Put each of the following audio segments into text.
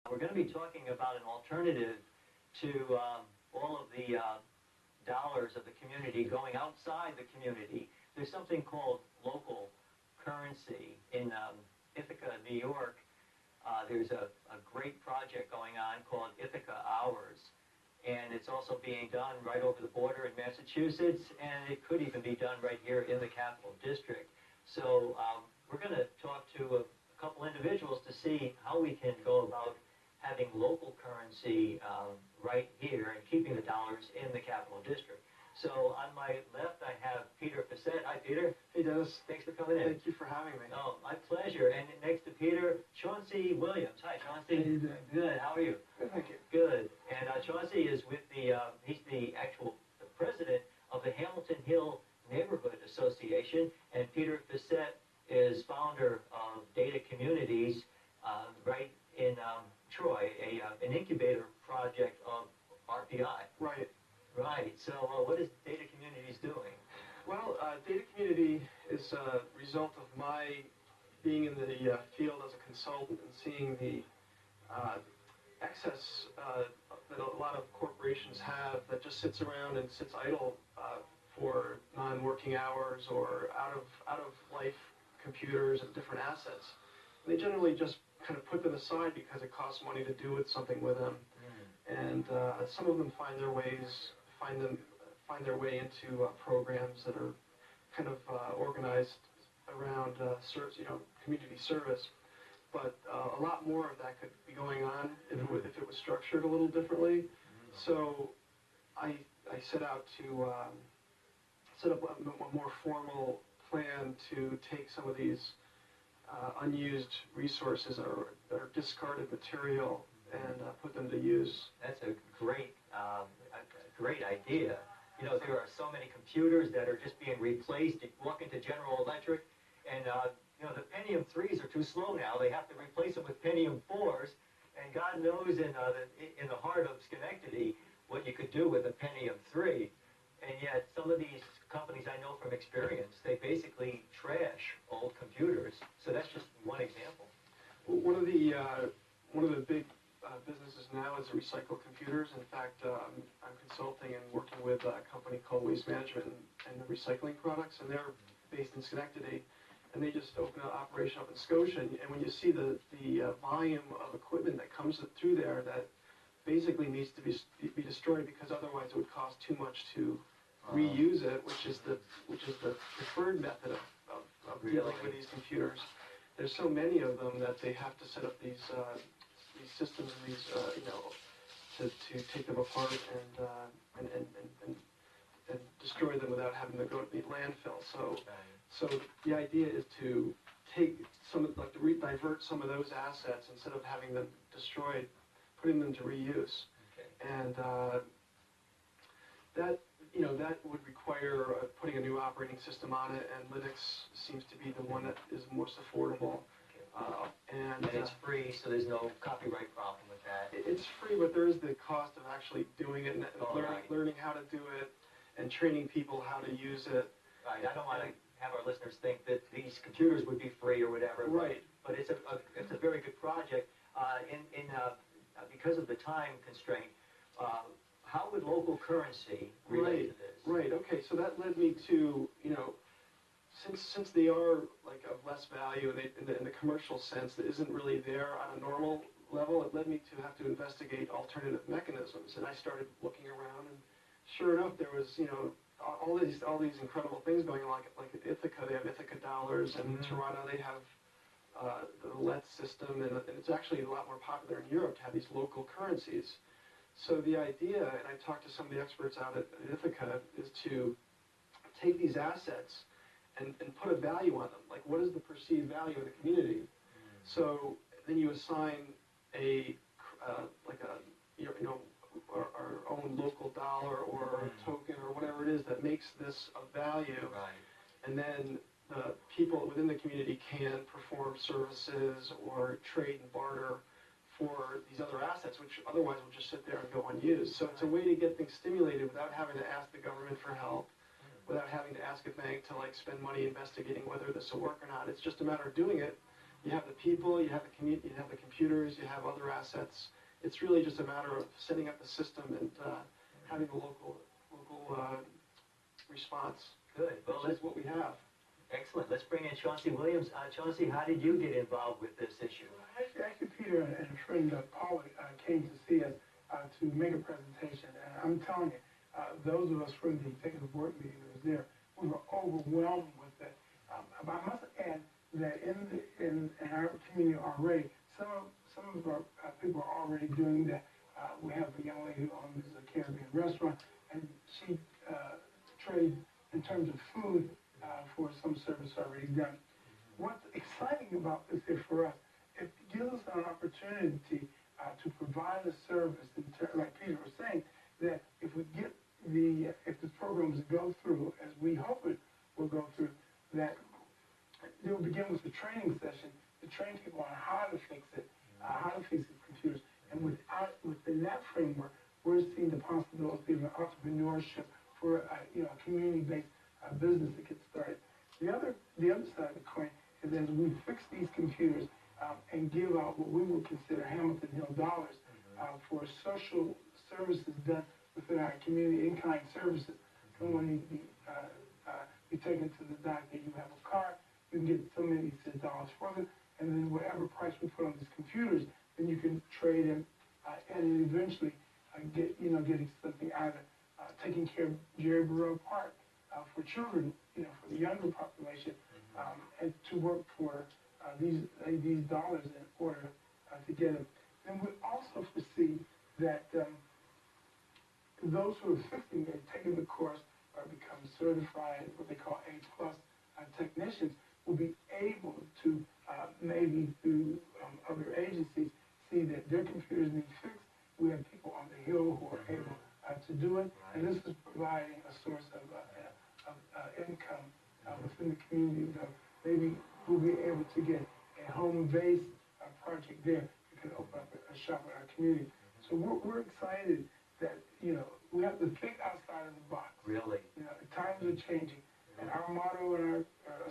We're going to be talking about an alternative to all of the dollars of the community going outside the community. There's something called local currency in Ithaca, New York. There's a great project going on called Ithaca Hours, and it's also being done right over the border in Massachusetts, and it could even be done right here in the Capital District. So we're going to talk to a couple individuals to see how we can go about having local currency right here and keeping the dollars in the Capital District. So on my left, I have Peter Facette. Hi, Peter. Hey, Dennis. Thanks for coming in. Thank you for having me. Oh, my pleasure. And next to Peter, Chauncey Williams. Hi, Chauncey. How you doing? Good. How are you? Good, thank you. Good. And Chauncey is with the, he's the president of the Hamilton Hill Neighborhood Association, and Peter Facette is founder of Data Communities right in Troy, an incubator project of RPI. Right. Right. So what is Data Communities doing? Well, Data Community is a result of my being in the field as a consultant and seeing the excess that a lot of corporations have that just sits around and sits idle for non-working hours or out of life computers and different assets. And they generally just kind of put them aside because it costs money to do something with them. And some of them find their way into programs that are kind of organized around community service. But a lot more of that could be going on if it was structured a little differently. So I set out to set up a more formal plan to take some of these unused resources that are discarded material and put them to use. That's a great idea. You know, there are so many computers that are just being replaced. You walk into General Electric, and you know, the Pentium 3s are too slow now. They have to replace them with Pentium 4s, and God knows in the heart of Schenectady what you could do with a Pentium 3. And yet, some of these companies I know from experience, they basically trash old computers. So that's just one example. Well, one of the big businesses now is the recycled computers. In fact, I'm consulting and working with a company called Waste Management and the recycling products, and they're based in Schenectady, and they just opened an operation up in Scotia. And when you see the volume of equipment that comes through there, that basically needs to be destroyed because otherwise it would cost too much to reuse it, which is the preferred method of dealing with these computers. There's so many of them that they have to set up these systems and these to take them apart and destroy them without having to go to the landfill. So the idea is to take divert some of those assets instead of having them destroyed, putting them to reuse. And that would require putting a new operating system on it, and Linux seems to be the one that is most affordable. And it's free, so there's no copyright problem with that. It's free, but there is the cost of actually doing it and learning how to do it and training people how to use it. Right. I don't want to have our listeners think that these computers would be free or whatever. Right. But it's a very good project. Because of the time constraint, how would local currency relate to this? Right. Okay. So that led me to, since they are like of less value in the commercial sense that isn't really there on a normal level, it led me to have to investigate alternative mechanisms. And I started looking around, and sure enough, there was all these incredible things going on. Like at Ithaca, they have Ithaca dollars, and in Toronto they have the LET system, and it's actually a lot more popular in Europe to have these local currencies. So the idea, and I talked to some of the experts out at Ithaca, is to take these assets and put a value on them. Like, what is the perceived value of the community? So then you assign our own local dollar or token or whatever it is that makes this of value. Right. And then the people within the community can perform services or trade and barter for these other assets, which otherwise will just sit there and go unused. So it's a way to get things stimulated without having to ask the government for help, without having to ask a bank to spend money investigating whether this will work or not. It's just a matter of doing it, You have the people, you have the you have the computers, you have other assets. It's really just a matter of setting up the system and having a local response. Good. Well, Which is what we have. excellent. Let's bring in Chauncey Williams. Chauncey, how did you get involved with this issue? Actually, Peter and a friend, Paula, came to see us to make a presentation. And I'm telling you, those of us from the executive board meeting that was there, we were overwhelmed with it. But I must add that in our community already, some of our people are already doing that. We have a young lady who owns a Caribbean restaurant, and she trades in terms of food for some service already done. What's exciting about this here for us, it gives us an opportunity to provide a service, like Peter was saying, that if we get if this program go through, as we hope it will go through, that they will begin with the training session to train people on how to fix it, how to fix the computers. And within that framework, we're seeing the possibility of an entrepreneurship for a community-based business that gets started. The other side of the coin is as we fix these computers and give out what we would consider Hamilton Hill dollars for social services done within our community, in-kind services. Someone needs to be taken to the doctor. You have a car, you can get so many dollars for it, and then whatever price we put on these computers, then you can trade in and eventually getting something out of taking care of Jerry Burrell Park for children, for the younger population, and to work for these dollars in order to get them. And we also foresee that those who are fixing it, taking the course, or become certified, what they call A+ technicians, will be able to maybe through other agencies see that their computers need fixed. We have people on the Hill who are able to do it, and this is providing a source of income within the community. Maybe we'll be able to get a home-based project there. We can open up a shop in our community. So we're excited that we have to think outside of the box. Really? Times are changing, and our motto in our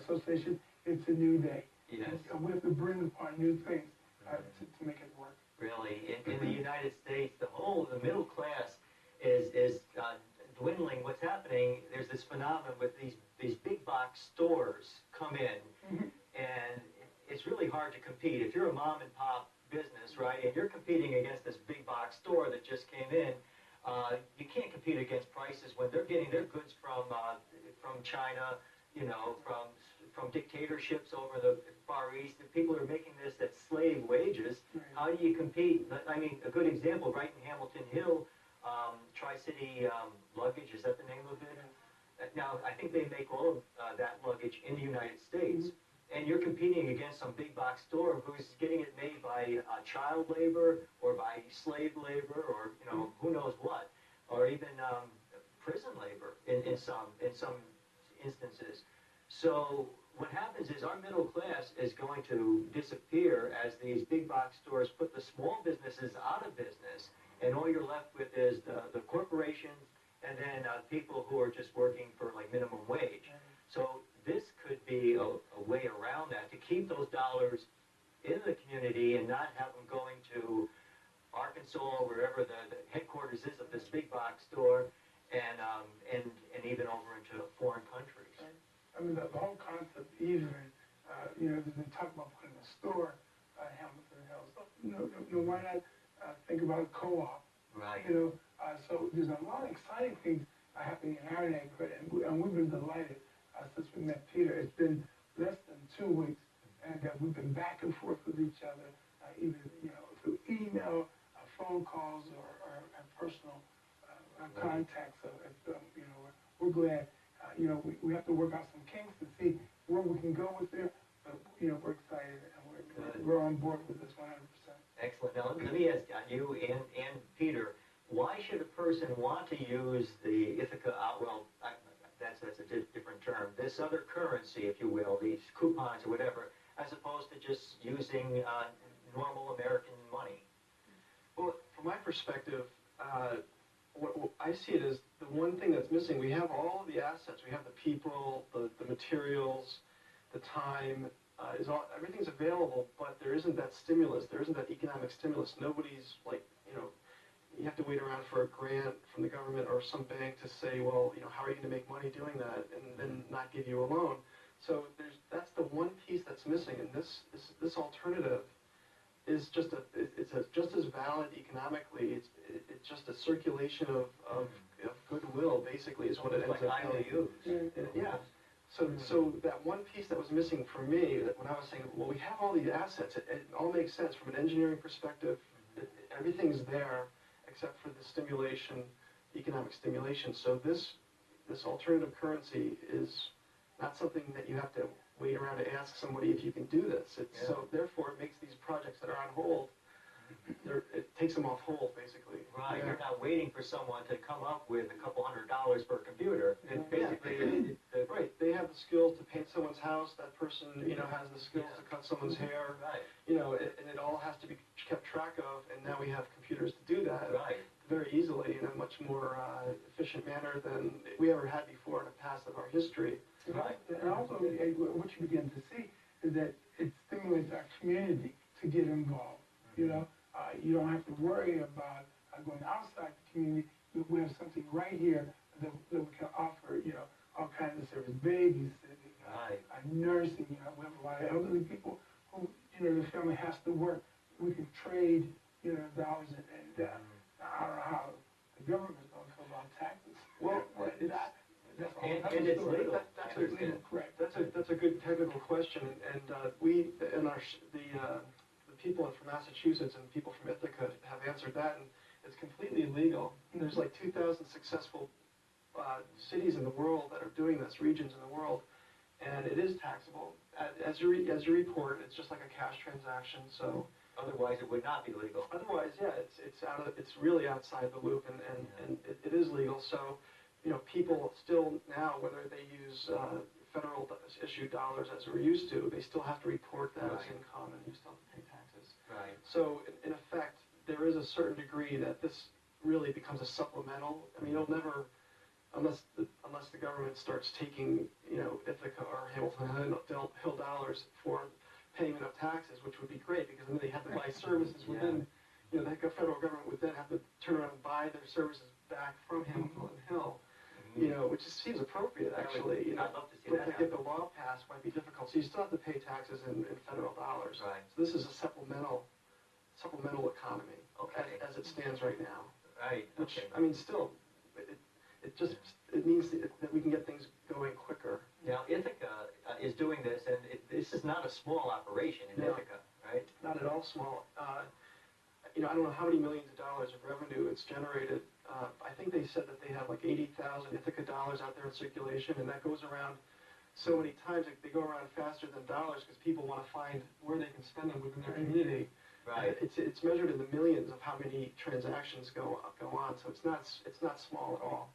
association, it's a new day. Yes. And we have to bring upon new things to make it work. Really, in the United States, the middle class is dwindling. What's happening? There's this phenomenon with these big box stores come in, and it's really hard to compete. If you're a mom and pop business, right, and you're competing against this big box store that just came in, you can't compete against prices when they're getting their goods from China, from dictatorships over the Far East. And people are making this at slave wages. Right. How do you compete? I mean, a good example, right in Hamilton Hill, Tri-City Luggage, is that the name of it? Now, I think they make all of that luggage in the United States. And you're competing against some big box store who's getting it made by child labor or by slave labor or who knows what, or even prison labor in some instances. So what happens is our middle class is going to disappear as these big box stores put the small businesses out of business, and all you're left with is the corporations and then people who are just working for like minimum wage. So this could be a way around that, to keep those dollars in the community and not have them going to Arkansas or wherever the headquarters is of this big box store, and even over into foreign countries. I mean, the whole concept, even, they talk about putting a store in Hamilton Hills. So, why not think about a co-op? Right. So there's a lot of exciting things happening in our neighborhood, and we've been delighted since we met Peter. It's been less than 2 weeks, and we've been back and forth with each other, even through email, phone calls, or personal contacts. So we're glad. We have to work out some kinks to see where we can go with it, but we're excited and we're on board with this 100%. Excellent. Now let me ask you and Peter, why should a person want to use the Ithaca that's a different term, this other currency, if you will, these coupons or whatever, as opposed to just using normal American money? Well, from my perspective, what I see it as the one thing that's missing. We have all of the assets. We have the people, the materials, the time, everything's available, but there isn't that stimulus, there isn't that economic stimulus. Nobody's like, you have to wait around for a grant from the government or some bank to say, well, how are you going to make money doing that, and then not give you a loan. So that's the one piece that's missing, and this alternative is just just as valid economically. It's just a circulation of goodwill, basically, is what it ends up being. Yeah. So that one piece that was missing for me, that when I was saying, well, we have all these assets, it all makes sense from an engineering perspective. Everything's there except for the stimulation, economic stimulation. So this alternative currency is not something that you have to wait around to ask somebody if you can do this. So therefore, it makes these projects that are on hold, it takes them off hold, basically. Right, you're not waiting for someone to come up with a couple $100 per computer. It basically, right, they have the skills to paint someone's house. That person, has the skills to cut someone's hair. Right. And it all has to be kept track of. And now we have computers to do that very easily in a much more efficient manner than we ever had before in the past of our history. Right. And also, what you begin to see is that it stimulates our community to get involved. You don't have to worry about going outside the community. We have something right here that we can offer, all kinds of service, babysitting, nursing. We have a lot of elderly people who, the family has to work. We can trade, dollars, and I don't know how the government's going to feel about taxes. Well, and it's legal. That's a good technical question, and we in the people from Massachusetts and people from Ithaca have answered that, and it's completely illegal. There's like 2,000 successful cities in the world that are doing this, regions in the world, and it is taxable. As you report, it's just like a cash transaction. So otherwise, it would not be legal. Otherwise, yeah, it's really outside the loop, and it is legal. So people still now, whether they use federal issued dollars as we're used to, they still have to report that as income, and you still have to pay taxes. Right. So in effect, there is a certain degree that this really becomes a supplemental. I mean, you'll never, unless the government starts taking Ithaca or Hamilton Hill dollars for payment of taxes, which would be great, because then they have to buy services within. The federal government would then have to turn around and buy their services back from Hamilton Hill. Which seems appropriate, actually. I'd love to see but that to get the law passed might be difficult. So you still have to pay taxes in federal dollars. Right. So this is a supplemental economy as it stands right now. Right. Which I mean, still, it means that we can get things going quicker. Now Ithaca is doing this, and this is not a small operation in Ithaca, right? Not at all small. I don't know how many millions of dollars of revenue it's generated. I think they said that they have like 80,000 Ithaca dollars out there in circulation, and that goes around so many times. They go around faster than dollars because people want to find where they can spend them within their community. Right. It's measured in the millions of how many transactions go on. So it's not small at all.